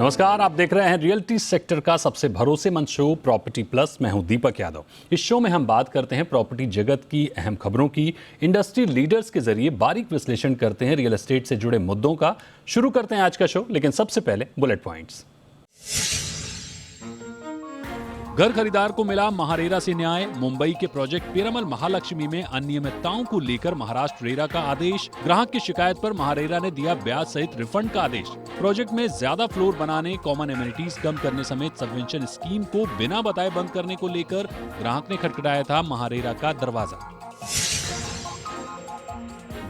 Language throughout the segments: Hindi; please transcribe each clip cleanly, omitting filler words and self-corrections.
नमस्कार, आप देख रहे हैं रियल्टी सेक्टर का सबसे भरोसेमंद शो प्रॉपर्टी प्लस। मैं हूं दीपक यादव। इस शो में हम बात करते हैं प्रॉपर्टी जगत की अहम खबरों की, इंडस्ट्री लीडर्स के जरिए बारीक विश्लेषण करते हैं रियल एस्टेट से जुड़े मुद्दों का। शुरू करते हैं आज का शो, लेकिन सबसे पहले बुलेट पॉइंट्स। घर खरीदार को मिला महारेरा से न्याय। मुंबई के प्रोजेक्ट पीरामल महालक्ष्मी में अनियमितताओं को लेकर महाराष्ट्र रेरा का आदेश। ग्राहक की शिकायत पर महारेरा ने दिया ब्याज सहित रिफंड का आदेश। प्रोजेक्ट में ज्यादा फ्लोर बनाने, कॉमन एमिनिटीज कम करने समेत सबवेंशन स्कीम को बिना बताए बंद करने को लेकर ग्राहक ने खटखटाया था महारेरा का दरवाजा।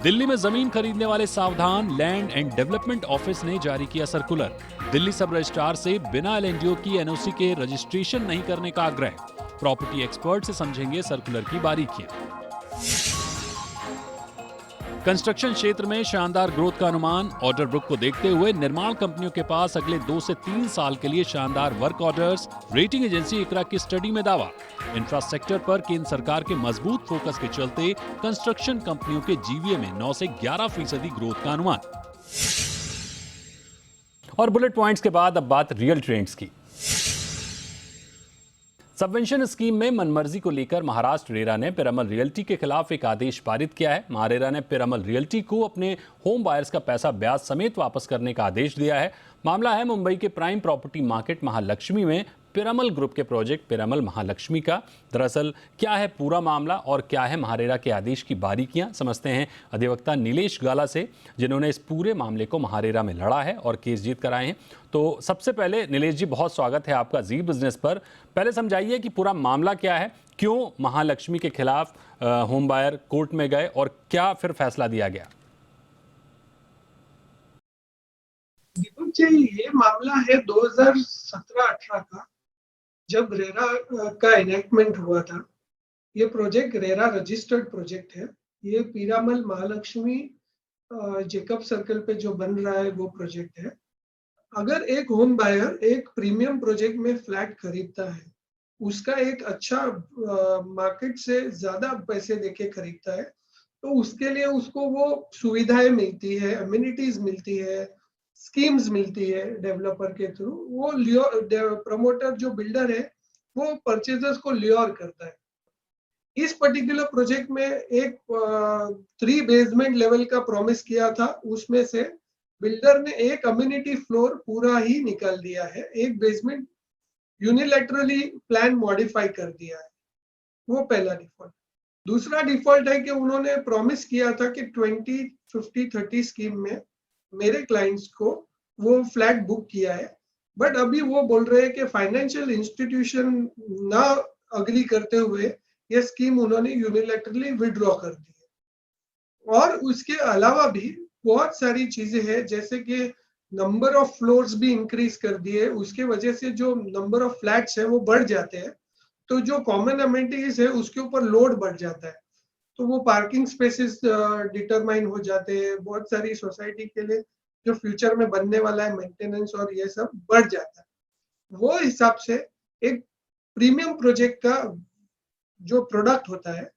दिल्ली में जमीन खरीदने वाले सावधान, लैंड एंड डेवलपमेंट ऑफिस ने जारी किया सर्कुलर। दिल्ली सब रजिस्ट्रार से बिना एलएनडीओ की एनओसी के रजिस्ट्रेशन नहीं करने का आग्रह। प्रॉपर्टी एक्सपर्ट से समझेंगे सर्कुलर की बारीकियां। कंस्ट्रक्शन क्षेत्र में शानदार ग्रोथ का अनुमान। ऑर्डर बुक को देखते हुए निर्माण कंपनियों के पास अगले 2 से 3 साल के लिए शानदार वर्क ऑर्डर्स। रेटिंग एजेंसी इकरा की स्टडी में दावा। इंफ्रास्ट्रक्चर पर केंद्र सरकार के मजबूत फोकस के चलते कंस्ट्रक्शन कंपनियों के जीवीए में 9 से 11% ग्रोथ का अनुमान। और बुलेट पॉइंट्स के बाद अब बात रियल ट्रेंड्स की। सबवेंशन स्कीम में मनमर्जी को लेकर महाराष्ट्र रेरा ने पीरामल रियल्टी के खिलाफ एक आदेश पारित किया है। महारेरा ने पीरामल रियल्टी को अपने होम बायर्स का पैसा ब्याज समेत वापस करने का आदेश दिया है। मामला है मुंबई के प्राइम प्रॉपर्टी मार्केट महालक्ष्मी में पीरामल ग्रुप के प्रोजेक्ट पीरामल महालक्ष्मी का। दरअसल क्या है पूरा मामला और क्या है महारेरा के आदेश की बारीकियां, समझते हैं अधिवक्ता नीलेश गाला से, जिन्होंने इस पूरे मामले को महारेरा में लड़ा है और केस जीत कर आए हैं। तो सबसे पहले नीलेश जी, बहुत स्वागत है आपका जी बिजनेस पर। पहले समझाइए कि पूरा मामला क्या है, क्यों महालक्ष्मी के खिलाफ होम बायर कोर्ट में गए और क्या फिर फैसला दिया गया। दीपक जी, ये मामला है 2017-18 का, जब रेरा का एनेक्टमेंट हुआ था। ये प्रोजेक्ट रेरा रजिस्टर्ड प्रोजेक्ट है। ये पीरामल महालक्ष्मी जेकब सर्कल पे जो बन रहा है वो प्रोजेक्ट है। अगर एक होम बायर एक प्रीमियम प्रोजेक्ट में फ्लैट खरीदता है, उसका एक अच्छा मार्केट से ज्यादा पैसे देके खरीदता है, तो उसके लिए उसको वो सुविधाएं मिलती है, अम्यूनिटीज मिलती है, स्कीम्स मिलती है डेवलपर के थ्रू। वो प्रमोटर जो बिल्डर है वो परचेजर्स को ल्योर करता है। इस पर्टिकुलर प्रोजेक्ट में एक 3 बेसमेंट लेवल का प्रॉमिस किया था, उसमें से बिल्डर ने एक अम्यूनिटी फ्लोर पूरा ही निकाल दिया है। एक बेसमेंट यूनिलैटरली प्लान मॉडिफाई कर दिया है। वो पहला डिफॉल्ट। दूसरा डिफॉल्ट है कि उन्होंने प्रॉमिस किया था कि 20-50-30 स्कीम में मेरे क्लाइंट्स को वो फ्लैट बुक किया है, बट अभी वो बोल रहे हैं कि फाइनेंशियल इंस्टीट्यूशन ना अग्री करते हुए ये स्कीम उन्होंने यूनिलैटरली विड्रॉ कर दी है। और उसके अलावा भी बहुत सारी चीजें हैं, जैसे कि नंबर ऑफ फ्लोर्स भी इंक्रीज कर दिए। उसके वजह से जो नंबर ऑफ फ्लैट्स है वो बढ़ जाते हैं, तो जो कॉमन अमेनिटीज है उसके ऊपर लोड बढ़ जाता है, तो वो पार्किंग स्पेसेस डिटरमाइन हो जाते हैं। बहुत सारी सोसाइटी के लिए जो फ्यूचर में बनने वाला है मेंटेनेंस और ये सब बढ़ जाता है। वो हिसाब से एक प्रीमियम प्रोजेक्ट का जो प्रोडक्ट होता है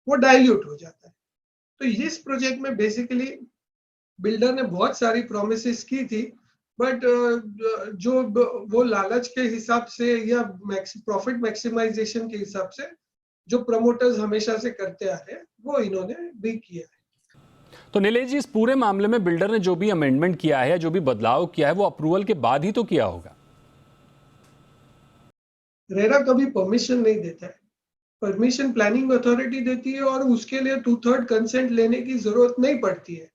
वो डाइल्यूट हो जाता है। तो इस प्रोजेक्ट में बेसिकली बिल्डर ने बहुत सारी प्रोमिसेस की थी, बट जो वो लालच के हिसाब से या प्रॉफिट मैक्सिमाइजेशन के हिसाब से जो प्रमोटर्स हमेशा से करते आ रहे हैं वो इन्होंने भी किया है। तो नीलेश जी, इस पूरे मामले में बिल्डर ने जो भी अमेंडमेंट किया है या जो भी बदलाव किया है वो अप्रूवल के बाद ही तो किया होगा। रेरा कभी परमिशन नहीं देता है। परमिशन प्लानिंग अथॉरिटी देती है और उसके लिए 2/3 कंसेंट लेने की जरूरत नहीं पड़ती है।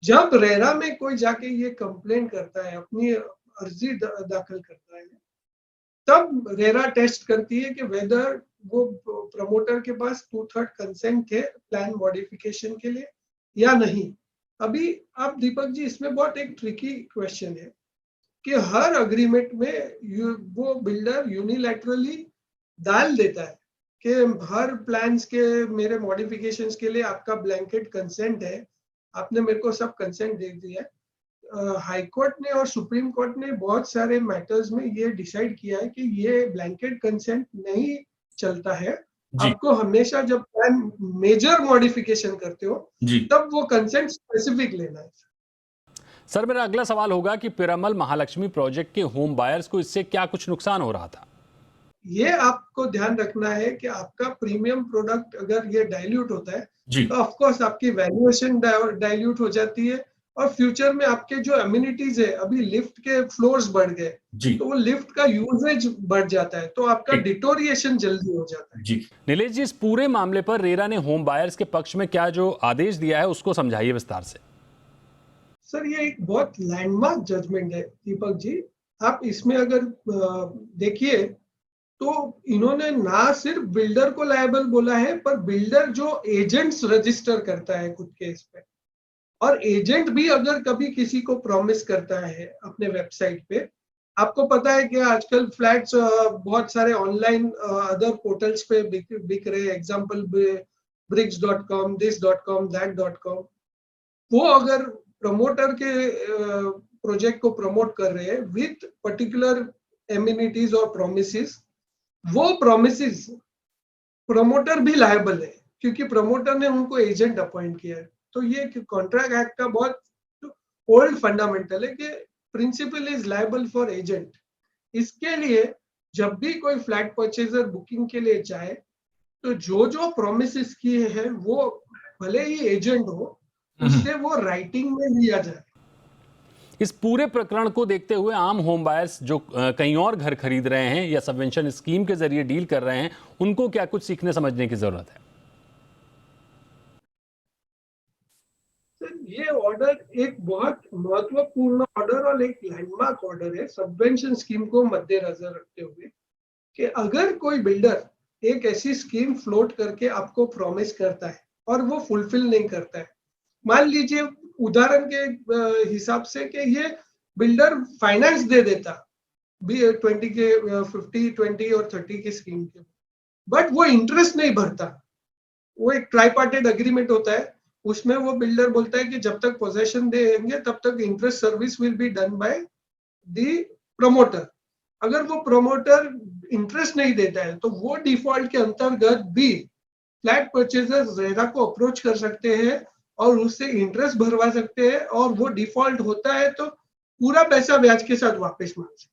जब रेरा में कोई जाके ये कंप्लेंट करता है, अपनी अर्जी दाखिल करता है, तब रेरा टेस्ट करती है कि वेदर वो प्रमोटर के पास 2/3 कंसेंट थे प्लान मॉडिफिकेशन के लिए या नहीं। अभी आप दीपक जी, इसमें बहुत एक ट्रिकी क्वेश्चन है कि हर अग्रीमेंट में वो बिल्डर यूनिलैटरली डाल देता है कि हर प्लान्स के मेरे मॉडिफिकेशंस के लिए आपका ब्लैंकेट कंसेंट है, आपने मेरे को सब कंसेंट दे दिया है। हाई कोर्ट ने और सुप्रीम कोर्ट ने बहुत सारे मैटर्स में ये डिसाइड किया है कि ये ब्लैंकेट कंसेंट नहीं चलता है। आपको हमेशा जब प्लान मेजर मॉडिफिकेशन करते हो तब वो कंसेंट स्पेसिफिक लेना है। सर, मेरा अगला सवाल होगा कि पीरामल महालक्ष्मी प्रोजेक्ट के होम बायर्स को इससे क्या कुछ नुकसान हो रहा था? ये आपको ध्यान रखना है कि आपका प्रीमियम प्रोडक्ट अगर ये डाइल्यूट होता है जी तो ऑफ कोर्स आपकी वैल्यूएशन डाइल्यूट हो जाती है और फ्यूचर में आपके जो अम्यूनिटीज है, अभी लिफ्ट के फ्लोर्स बढ़ गए जी तो वो लिफ्ट का यूजेज बढ़ जाता है, तो आपका ठीक। डिटोरिएशन जल्दी हो जाता है। जी नीलेश जी, इस पूरे मामले पर रेरा ने होम बायर्स के पक्ष में क्या जो आदेश दिया है उसको समझाइए विस्तार से। सर ये एक बहुत लैंडमार्क जजमेंट है दीपक जी। आप इसमें अगर देखिए तो इन्होंने ना सिर्फ बिल्डर को लायबल बोला है, पर बिल्डर जो एजेंट्स रजिस्टर करता है खुद के इस पे, और एजेंट भी अगर कभी किसी को प्रॉमिस करता है अपने वेबसाइट पे, आपको पता है कि आजकल फ्लैट्स बहुत सारे ऑनलाइन अदर पोर्टल्स पे बिक रहे हैं, एग्जांपल bricks.com, this.com, that.com। वो अगर प्रमोटर के प्रोजेक्ट को प्रमोट कर रहे हैं विथ पर्टिकुलर एमिनिटीज और प्रोमिसेस, वो प्रोमिसेस प्रमोटर भी लायबल है क्योंकि प्रमोटर ने उनको एजेंट अपॉइंट किया है। तो ये कॉन्ट्रैक्ट एक्ट का बहुत ओल्ड फंडामेंटल है कि principle is liable for agent. इसके लिए जब भी कोई फ्लैट परचेजर बुकिंग के लिए जाए तो जो जो प्रोमिसेस किए हैं वो भले ही एजेंट हो, उससे वो राइटिंग में लिया जाए। इस पूरे प्रकरण को देखते हुए आम होम बायर्स जो कहीं और घर खरीद रहे हैं या सबवेंशन स्कीम के जरिए डील कर रहे हैं, उनको क्या कुछ सीखने समझने की जरूरत है? ये ऑर्डर एक बहुत महत्वपूर्ण ऑर्डर और एक लैंडमार्क ऑर्डर है सबवेंशन स्कीम को मद्देनजर रखते हुए, कि अगर कोई बिल्डर एक ऐसी स्कीम फ्लोट करके आपको प्रॉमिस करता है और वो फुलफिल नहीं करता है, मान लीजिए उदाहरण के हिसाब से कि ये बिल्डर फाइनेंस दे देता 20 के 50, 20 और 30 की स्कीम के, बट वो इंटरेस्ट नहीं भरता। वो एक ट्राइपार्टेड एग्रीमेंट होता है, उसमें वो बिल्डर बोलता है कि जब तक पोजेशन देंगे तब तक interest service will be done by the promoter. अगर वो प्रमोटर इंटरेस्ट नहीं देता है तो वो डिफॉल्ट के अंतर्गत भी फ्लैट परचेजर रेरा को अप्रोच कर सकते हैं और उससे इंटरेस्ट भरवा सकते हैं, और वो डिफॉल्ट होता है तो पूरा पैसा ब्याज के साथ वापस मांग सकते हैं।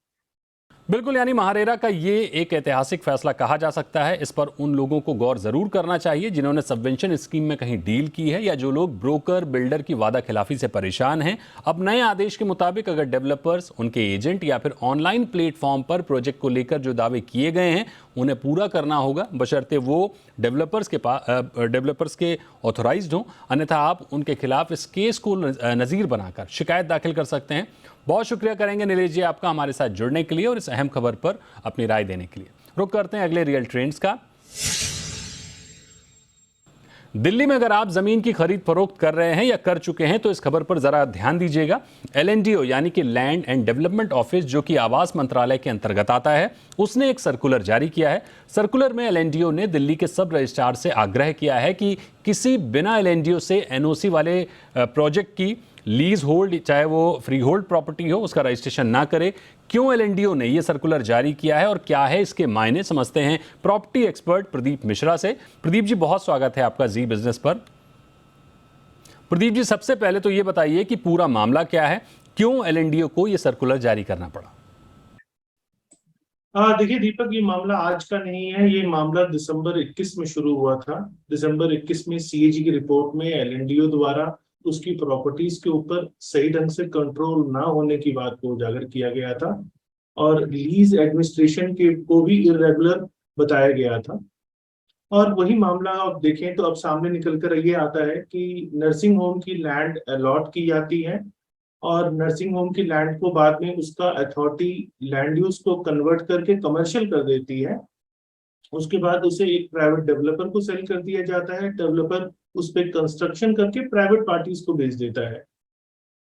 बिल्कुल, यानी महारेरा का ये एक ऐतिहासिक फैसला कहा जा सकता है। इस पर उन लोगों को गौर जरूर करना चाहिए जिन्होंने सबवेंशन स्कीम में कहीं डील की है या जो लोग ब्रोकर बिल्डर की वादा खिलाफी से परेशान हैं। अब नए आदेश के मुताबिक अगर डेवलपर्स, उनके एजेंट या फिर ऑनलाइन प्लेटफॉर्म पर प्रोजेक्ट को लेकर जो दावे किए गए हैं उन्हें पूरा करना होगा, बशर्ते वो डेवलपर्स के ऑथोराइज्ड हों। अन्यथा आप उनके खिलाफ इस केस को नज़ीर बनाकर शिकायत दाखिल कर सकते हैं। बहुत शुक्रिया करेंगे नीलेश जी आपका हमारे साथ जुड़ने के लिए और इस अहम खबर पर अपनी राय देने के लिए। रुक करते हैं अगले रियल ट्रेंड्स का। दिल्ली में अगर आप जमीन की खरीद फरोख्त कर रहे हैं या कर चुके हैं तो इस खबर पर जरा ध्यान दीजिएगा। LNDO यानी कि लैंड एंड डेवलपमेंट ऑफिस, जो कि आवास मंत्रालय के अंतर्गत आता है, उसने एक सर्कुलर जारी किया है। सर्कुलर में LNDO ने दिल्ली के सब रजिस्ट्रार से आग्रह किया है कि किसी बिना LNDO से NOC वाले प्रोजेक्ट की लीज होल्ड, चाहे वो फ्री होल्ड प्रॉपर्टी हो, उसका रजिस्ट्रेशन ना करे। क्यों LNDO ने यह सर्कुलर जारी किया है और क्या है इसके मायने, समझते हैं प्रॉपर्टी एक्सपर्ट प्रदीप मिश्रा से। प्रदीप जी, बहुत स्वागत है आपका जी बिजनेस पर। प्रदीप जी, सबसे पहले तो ये बताइए कि पूरा मामला क्या है, क्यों LNDO को यह सर्कुलर जारी करना पड़ा? देखिए दीपक, ये मामला आज का नहीं है। ये मामला दिसंबर 21 में शुरू हुआ था। दिसंबर 21 में CAG की रिपोर्ट में LNDO द्वारा उसकी प्रॉपर्टीज के ऊपर सही ढंग से कंट्रोल ना होने की बात को उजागर किया गया था और लीज एडमिनिस्ट्रेशन के को भी इरेगुलर बताया गया था। और वही मामला आप देखें तो अब सामने निकल कर ये आता है कि नर्सिंग होम की लैंड अलॉट की जाती है और नर्सिंग होम की लैंड को बाद में उसका अथॉरिटी लैंड यूज को कन्वर्ट करके कमर्शियल कर देती है। उसके बाद उसे एक प्राइवेट डेवलपर को सेल कर दिया जाता है। डेवलपर उस पर कंस्ट्रक्शन करके प्राइवेट पार्टीज को बेच देता है।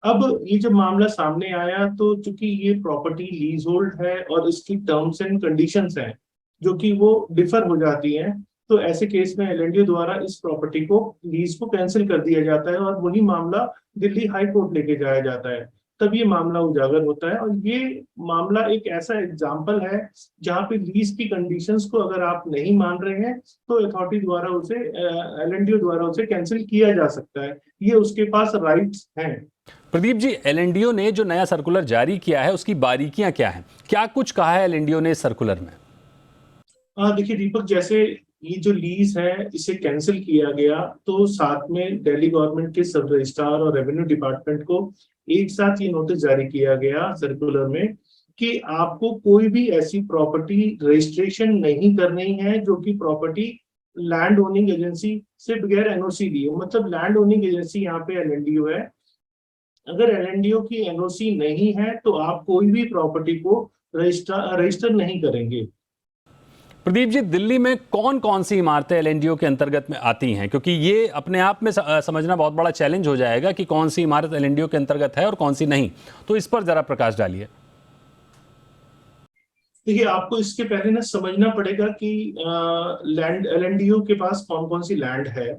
अब ये जब मामला सामने आया तो चूंकि ये प्रॉपर्टी लीज होल्ड है और इसकी टर्म्स एंड कंडीशंस हैं जो कि वो डिफर हो जाती हैं, तो ऐसे केस में LNDO द्वारा इस प्रॉपर्टी को लीज को कैंसिल कर दिया जाता है और वही मामला दिल्ली हाई कोर्ट लेके जाया जाता है। तब ये मामला उजागर होता है और ये मामला एक ऐसा एग्जाम्पल है जहाँ पे लीज की कंडीशंस को अगर आप नहीं मान रहे हैं तो अथॉरिटी द्वारा उसे LNDO द्वारा उसे कैंसिल किया जा सकता है। ये उसके पास राइट्स हैं। प्रदीप जी, एलएनडीओ ने जो नया सर्कुलर जारी किया है उसकी बारीकियां क्या हैं? क्या कुछ कहा है एलएनडीओ ने इस सर्कुलर में? देखिए दीपक, जैसे ये जो लीज है इसे कैंसिल किया गया, तो साथ में दिल्ली गवर्नमेंट के सब रजिस्ट्रार और रेवेन्यू डिपार्टमेंट को एक साथ ये नोटिस जारी किया गया सर्कुलर में कि आपको कोई भी ऐसी प्रॉपर्टी रजिस्ट्रेशन नहीं करनी है जो कि प्रॉपर्टी लैंड ओनिंग एजेंसी से बगैर एनओसी दिए। मतलब लैंड ओनिंग एजेंसी यहाँ पे एलएनडीओ है। अगर एलएनडीओ की एनओसी नहीं है तो आप कोई भी प्रॉपर्टी को रजिस्टर नहीं करेंगे। प्रदीप जी, दिल्ली में कौन कौन सी इमारतें एलएनडीओ के अंतर्गत में आती हैं? क्योंकि ये अपने आप में समझना बहुत बड़ा चैलेंज हो जाएगा कि कौन सी इमारत एलएनडीओ के अंतर्गत है और कौन सी नहीं। तो इस पर जरा प्रकाश डालिए। देखिए, आपको इसके पहले ना समझना पड़ेगा कि लैंड एलएनडीओ के पास कौन कौन सी लैंड है।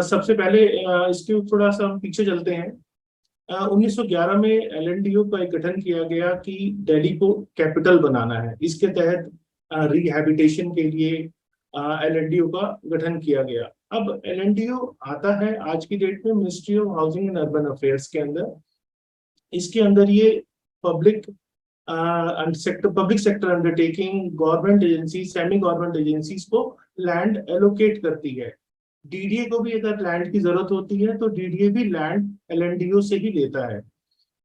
सबसे पहले इसके थोड़ा सा हम पीछे चलते हैं। 1911 में एलएनडीओ का एक गठन किया गया कि दिल्ली को कैपिटल बनाना है। इसके तहत रिहैबिटेशन के लिए एलएनडीओ का गठन किया गया। अब एलएनडीओ आता है आज की डेट में ministry of housing and urban affairs के अंदर। इसके अंदर ये public sector undertaking, government agency, semi government agencies को लैंड एलोकेट करती है। डीडीए को भी अगर लैंड की जरूरत होती है तो डीडीए भी लैंड एलएनडीओ से ही लेता है।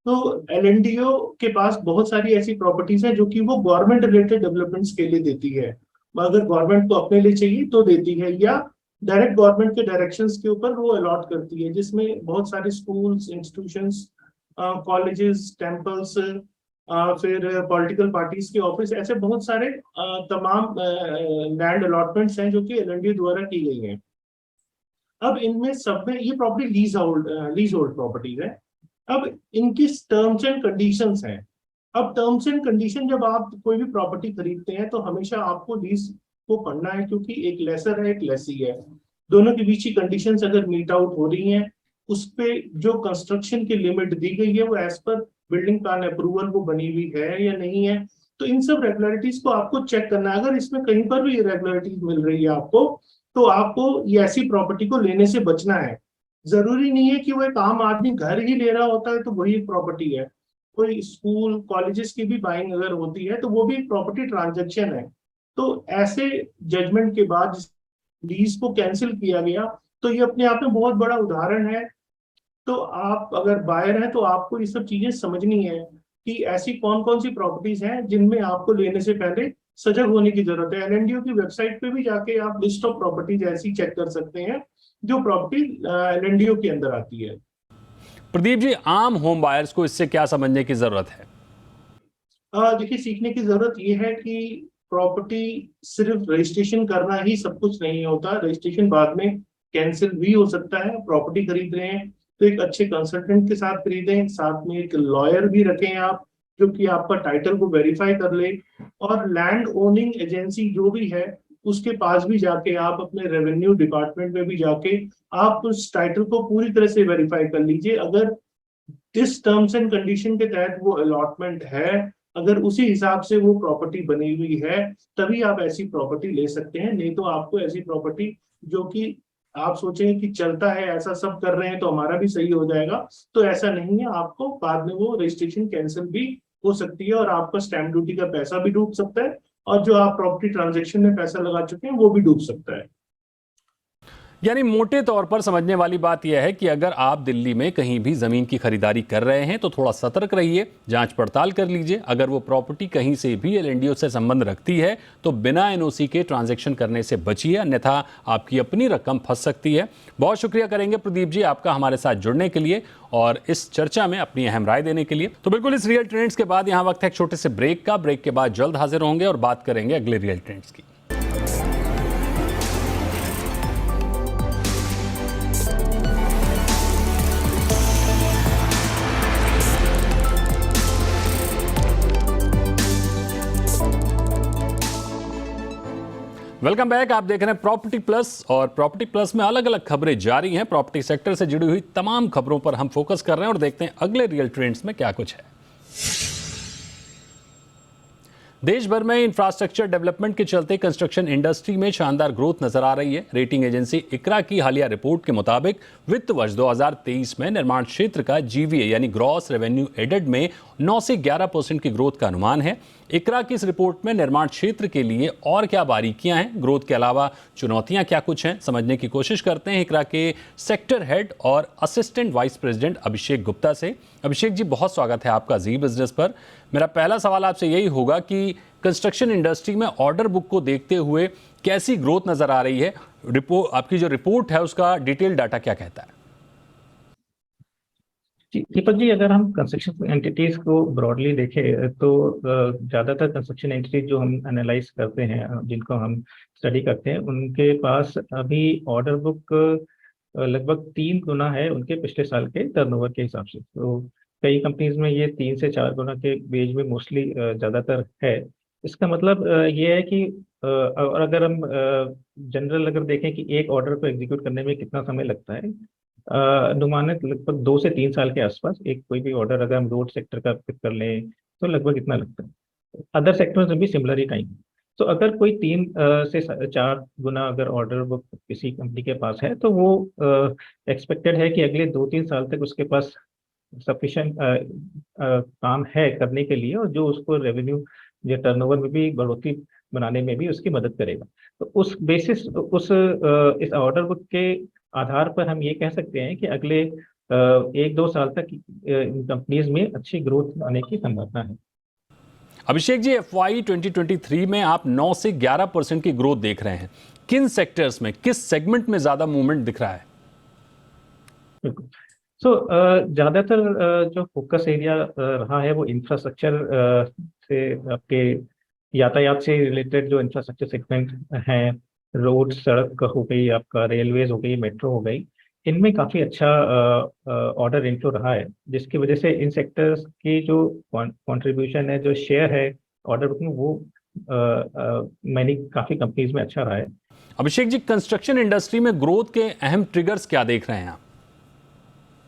तो एलएनडीओ के पास बहुत सारी ऐसी प्रॉपर्टीज हैं जो कि वो गवर्नमेंट रिलेटेड डेवलपमेंट्स के लिए देती है। अगर गवर्नमेंट को अपने लिए चाहिए तो देती है, या डायरेक्ट गवर्नमेंट के डायरेक्शंस के ऊपर वो अलॉट करती है, जिसमें बहुत सारे स्कूल्स, इंस्टीट्यूशंस, कॉलेजेस, टेम्पल्स, फिर पॉलिटिकल पार्टीज के ऑफिस, ऐसे बहुत सारे तमाम लैंड अलॉटमेंट्स हैं जो कि एलएनडीओ द्वारा की गई हैं। अब इनमें सब में ये प्रॉपर्टी लीज होल्ड प्रॉपर्टीज है। अब इनकी टर्म्स एंड कंडीशंस हैं। अब टर्म्स एंड कंडीशन, जब आप कोई भी प्रॉपर्टी खरीदते हैं तो हमेशा आपको लीज को पढ़ना है, क्योंकि एक लेसर है, एक लेसी है। दोनों के बीच की कंडीशंस अगर मीट आउट हो रही हैं, उस पे जो कंस्ट्रक्शन की लिमिट दी गई है वो as per building plan approval वो बनी हुई है या नहीं है, तो इन सब रेगुलरिटीज को आपको चेक करना है। अगर इसमें कहीं पर भी इरेगुलरिटीज मिल रही है आपको, तो आपको ये ऐसी प्रॉपर्टी को लेने से बचना है। जरूरी नहीं है कि वो एक आम आदमी घर ही ले रहा होता है तो वही एक प्रॉपर्टी है। कोई स्कूल, कॉलेजेस की भी बाइंग अगर होती है तो वो भी एक प्रॉपर्टी ट्रांजैक्शन है। तो ऐसे जजमेंट के बाद लीज को कैंसिल किया गया, तो ये अपने आप में बहुत बड़ा उदाहरण है। तो आप अगर बायर हैं तो आपको ये सब चीजें समझनी है कि ऐसी कौन कौन सी प्रॉपर्टीज हैं जिनमें आपको लेने से पहले सजग होने की जरूरत है। एलएनडीओ की वेबसाइट पे भी जाके आप लिस्ट ऑफ प्रॉपर्टीज ऐसी चेक कर सकते हैं जो प्रॉपर्टी एलएनडीओ के अंदर आती है। प्रदीप जी, आम होम बायर्स को इससे क्या समझने की जरूरत है? देखिए, सीखने की जरूरत यह है कि प्रॉपर्टी सिर्फ रजिस्ट्रेशन करना ही सब कुछ नहीं होता। रजिस्ट्रेशन बाद में कैंसिल भी हो सकता है। प्रॉपर्टी खरीद रहे हैं तो एक अच्छे कंसल्टेंट के साथ खरीदें, साथ में एक लॉयर भी रखें आप, जो कि आपका टाइटल को वेरीफाई कर ले। और लैंड ओनिंग एजेंसी जो भी है उसके पास भी जाके आप, अपने रेवेन्यू डिपार्टमेंट में भी जाके आप उस टाइटल को पूरी तरह से वेरीफाई कर लीजिए। अगर इस टर्म्स एंड कंडीशन के तहत वो अलॉटमेंट है, अगर उसी हिसाब से वो प्रॉपर्टी बनी हुई है, तभी आप ऐसी प्रॉपर्टी ले सकते हैं। नहीं तो आपको ऐसी प्रॉपर्टी जो कि आप सोचेंगे कि चलता है, ऐसा सब कर रहे हैं तो हमारा भी सही हो जाएगा, तो ऐसा नहीं है। आपको बाद में वो रजिस्ट्रेशन कैंसिल भी हो सकती है और आपका स्टैंप ड्यूटी का पैसा भी डूब सकता है, और जो आप प्रॉपर्टी ट्रांजैक्शन में पैसा लगा चुके हैं वो भी डूब सकता है। यानी मोटे तौर पर समझने वाली बात यह है कि अगर आप दिल्ली में कहीं भी ज़मीन की खरीदारी कर रहे हैं तो थोड़ा सतर्क रहिए, जांच पड़ताल कर लीजिए। अगर वो प्रॉपर्टी कहीं से भी एलएनडीओ से संबंध रखती है तो बिना एनओसी के ट्रांजैक्शन करने से बचिए, अन्यथा आपकी अपनी रकम फंस सकती है। बहुत शुक्रिया करेंगे प्रदीप जी आपका हमारे साथ जुड़ने के लिए और इस चर्चा में अपनी अहम राय देने के लिए। तो बिल्कुल इस रियल ट्रेंड्स के बाद यहाँ वक्त है एक छोटे से ब्रेक का। ब्रेक के बाद जल्द हाजिर होंगे और बात करेंगे अगले रियल ट्रेंड्स की। Welcome back. आप देख रहे हैं प्रॉपर्टी प्लस और प्रॉपर्टी प्लस में अलग अलग खबरें जारी हैं। प्रॉपर्टी सेक्टर से जुड़ी हुई तमाम खबरों पर हम फोकस कर रहे हैं और देखते हैं अगले रियल ट्रेंड्स में क्या कुछ है। देश भर में इंफ्रास्ट्रक्चर डेवलपमेंट के चलते कंस्ट्रक्शन इंडस्ट्री में शानदार ग्रोथ नजर आ रही है। रेटिंग एजेंसी इक्रा की हालिया रिपोर्ट के मुताबिक वित्त वर्ष 2023 में निर्माण क्षेत्र का जीवीए यानी ग्रॉस रेवेन्यू एडेड में 9 से 11% की ग्रोथ का अनुमान है। इक्रा की इस रिपोर्ट में निर्माण क्षेत्र के लिए और क्या बारीकियां हैं, ग्रोथ के अलावा चुनौतियां क्या कुछ हैं, समझने की कोशिश करते हैं इक्रा के सेक्टर हेड और assistant vice president Abhishek Gupta से। अभिषेक जी, बहुत स्वागत है आपका जी बिजनेस पर। मेरा पहला सवाल आपसे यही होगा कि कंस्ट्रक्शन इंडस्ट्री में ऑर्डर बुक को देखते हुए कैसी ग्रोथ नजर आ रही है? आपकी जो रिपोर्ट है उसका डिटेल डाटा क्या कहता है? दीपक जी, अगर हम कंस्ट्रक्शन एंटिटीज को ब्रॉडली देखें तो ज़्यादातर कंस्ट्रक्शन एंटिटीज जो हम एनालाइज करते हैं, जिनको हम स्टडी करते हैं, उनके पास अभी ऑर्डर बुक लगभग 3 गुना है उनके पिछले साल के टर्नओवर के हिसाब से। तो कई कंपनीज में ये 3 से 4 गुना के बेज में मोस्टली ज़्यादातर है। इसका मतलब ये है कि और अगर हम जनरल अगर देखें कि एक ऑर्डर को एग्जीक्यूट करने में कितना समय लगता है, अनुमानित लगभग 2 से 3 साल के आसपास। एक कोई भी ऑर्डर अगर हम रोड सेक्टर का पिक कर लें तो लगभग इतना लगता है। अदर सेक्टर्स में भी सिमिलर ही टाइम। तो अगर कोई 3 से 4 गुना अगर ऑर्डर बुक किसी कंपनी के पास है तो वो एक्सपेक्टेड है कि अगले 2-3 साल तक उसके पास सफिशिएंट काम है करने के लिए, और जो उसको रेवेन्यू या टर्नओवर में भी बढ़ोतरी बनाने में भी उसकी मदद करेगा। तो उस बेसिस इस ऑर्डर बुक के आधार पर हम ये कह सकते हैं कि अगले 1-2 साल तक इन कंपनीज में अच्छी ग्रोथ आने की संभावना है। अभिषेक जी, FY 2023 में आप 9 से 11% की ग्रोथ देख रहे हैं। किन सेक्टर्स में, किस सेगमेंट में ज्यादा मूवमेंट दिख रहा है? बिल्कुल। ज़्यादातर जो फोकस एरिया रहा है वो इंफ्रास्ट्रक्चर से, आपके यातायात से रिलेटेड जो इंफ्रास्ट्रक्चर सेगमेंट हैं, रोड, सड़क हो गई, आपका रेलवेज हो गई, मेट्रो हो गई, इनमें काफ़ी अच्छा ऑर्डर इनफ्लो रहा है, जिसकी वजह से इन सेक्टर्स की जो कंट्रीब्यूशन है, जो शेयर है ऑर्डर बुक में, वो मैंने काफ़ी कंपनीज में अच्छा रहा है। अभिषेक जी, कंस्ट्रक्शन इंडस्ट्री में ग्रोथ के अहम ट्रिगर्स क्या देख रहे हैं आप?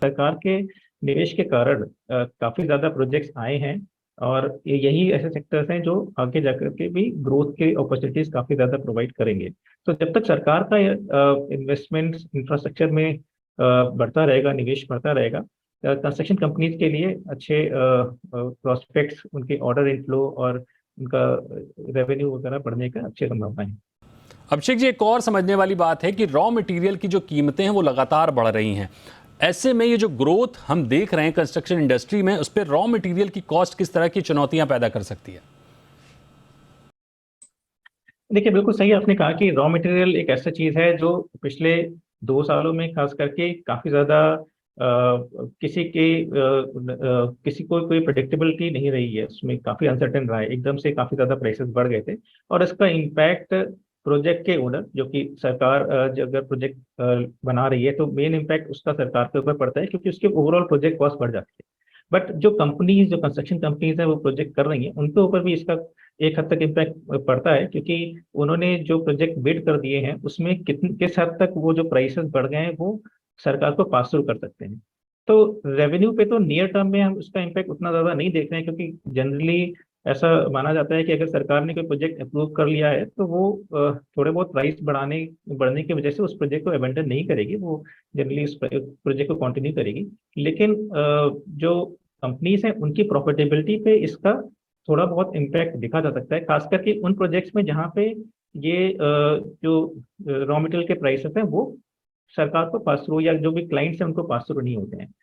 सरकार के निवेश के कारण काफ़ी ज़्यादा प्रोजेक्ट्स आए हैं, और यही ऐसे सेक्टर्स हैं जो आगे जाकर के भी ग्रोथ के अपॉर्चुनिटीज काफ़ी ज़्यादा प्रोवाइड करेंगे। तो जब तक सरकार का इन्वेस्टमेंट इंफ्रास्ट्रक्चर में बढ़ता रहेगा, निवेश बढ़ता रहेगा, कंस्ट्रक्शन कंपनीज के लिए अच्छे प्रोस्पेक्ट्स, उनके ऑर्डर इनफ्लो और उनका रेवेन्यू वगैरह बढ़ने का अच्छी संभावना है। अभिषेक जी, एक और समझने वाली बात है कि रॉ मटेरियल की जो कीमतें हैं वो लगातार बढ़ रही हैं। ऐसे में ये जो ग्रोथ हम देख रहे हैं कंस्ट्रक्शन इंडस्ट्री में, उस पर रॉ मटेरियल की कॉस्ट किस तरह की चुनौतियां पैदा कर सकती है? देखिए, बिल्कुल सही आपने कहा कि रॉ मटेरियल एक ऐसा चीज़ है जो पिछले 2 सालों में खास करके काफ़ी ज़्यादा किसी को कोई प्रेडिक्टेबिलिटी नहीं रही है, उसमें काफ़ी अनसर्टेन रहा है। एकदम से काफ़ी ज़्यादा प्राइसेस बढ़ गए थे, और इसका इम्पैक्ट प्रोजेक्ट के ओनर, जो कि सरकार जो अगर प्रोजेक्ट बना रही है तो मेन इम्पैक्ट उसका सरकार के ऊपर पड़ता है, क्योंकि उसके ओवरऑल प्रोजेक्ट कॉस्ट बढ़ जाती है। बट जो कंपनीज, जो कंस्ट्रक्शन कंपनीज हैं वो प्रोजेक्ट कर रही हैं, उनके ऊपर भी इसका एक हद तक इम्पैक्ट पड़ता है, क्योंकि उन्होंने जो प्रोजेक्ट बिड कर दिए हैं उसमें किस हद तक वो जो प्राइसेस बढ़ गए हैं वो सरकार को पास थ्रू कर सकते हैं। तो रेवेन्यू पे तो नियर टर्म में हम उसका इम्पैक्ट उतना ज़्यादा नहीं देख रहे हैं, क्योंकि जनरली ऐसा माना जाता है कि अगर सरकार ने कोई प्रोजेक्ट अप्रूव कर लिया है तो वो थोड़े बहुत प्राइस बढ़ने की वजह से उस प्रोजेक्ट को अबेंडन नहीं करेगी, वो जनरली उस प्रोजेक्ट को कंटिन्यू करेगी। लेकिन जो कंपनीज हैं उनकी प्रॉफिटेबिलिटी पे इसका थोड़ा बहुत इम्पैक्ट दिखा जा सकता है, खास करके उन प्रोजेक्ट्स में जहाँ पे ये जो रॉ मटेरियल के प्राइसेस हैं वो सरकार को पास थ्रू, या जो भी क्लाइंट्स हैं उनको पास थ्रू नहीं होते हैं।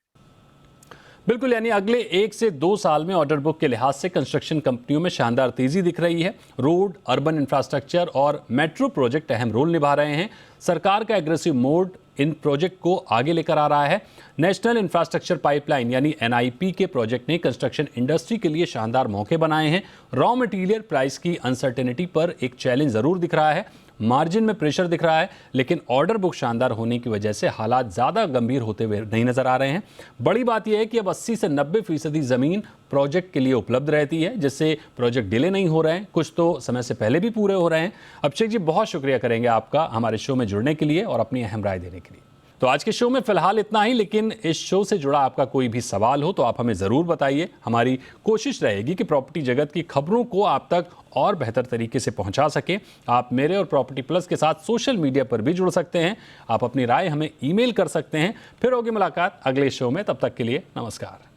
बिल्कुल, यानी अगले 1 से 2 साल में ऑर्डर बुक के लिहाज से कंस्ट्रक्शन कंपनियों में शानदार तेजी दिख रही है। रोड, अर्बन इंफ्रास्ट्रक्चर और मेट्रो प्रोजेक्ट अहम रोल निभा रहे हैं। सरकार का एग्रेसिव मोड इन प्रोजेक्ट को आगे लेकर आ रहा है। नेशनल इंफ्रास्ट्रक्चर पाइपलाइन यानी NIP के प्रोजेक्ट ने कंस्ट्रक्शन इंडस्ट्री के लिए शानदार मौके बनाए हैं। रॉ मटेरियल प्राइस की अनसर्टेनिटी पर एक चैलेंज जरूर दिख रहा है, मार्जिन में प्रेशर दिख रहा है, लेकिन ऑर्डर बुक शानदार होने की वजह से हालात ज़्यादा गंभीर होते हुए नहीं नजर आ रहे हैं। बड़ी बात यह है कि अब 80 से 90% ज़मीन प्रोजेक्ट के लिए उपलब्ध रहती है, जिससे प्रोजेक्ट डिले नहीं हो रहे हैं, कुछ तो समय से पहले भी पूरे हो रहे हैं। अभिषेक जी, बहुत शुक्रिया करेंगे आपका हमारे शो में जुड़ने के लिए और अपनी अहम राय देने के लिए। तो आज के शो में फिलहाल इतना ही, लेकिन इस शो से जुड़ा आपका कोई भी सवाल हो तो आप हमें ज़रूर बताइए। हमारी कोशिश रहेगी कि प्रॉपर्टी जगत की खबरों को आप तक और बेहतर तरीके से पहुंचा सकें। आप मेरे और प्रॉपर्टी प्लस के साथ सोशल मीडिया पर भी जुड़ सकते हैं। आप अपनी राय हमें ईमेल कर सकते हैं। फिर होगी मुलाकात अगले शो में, तब तक के लिए नमस्कार।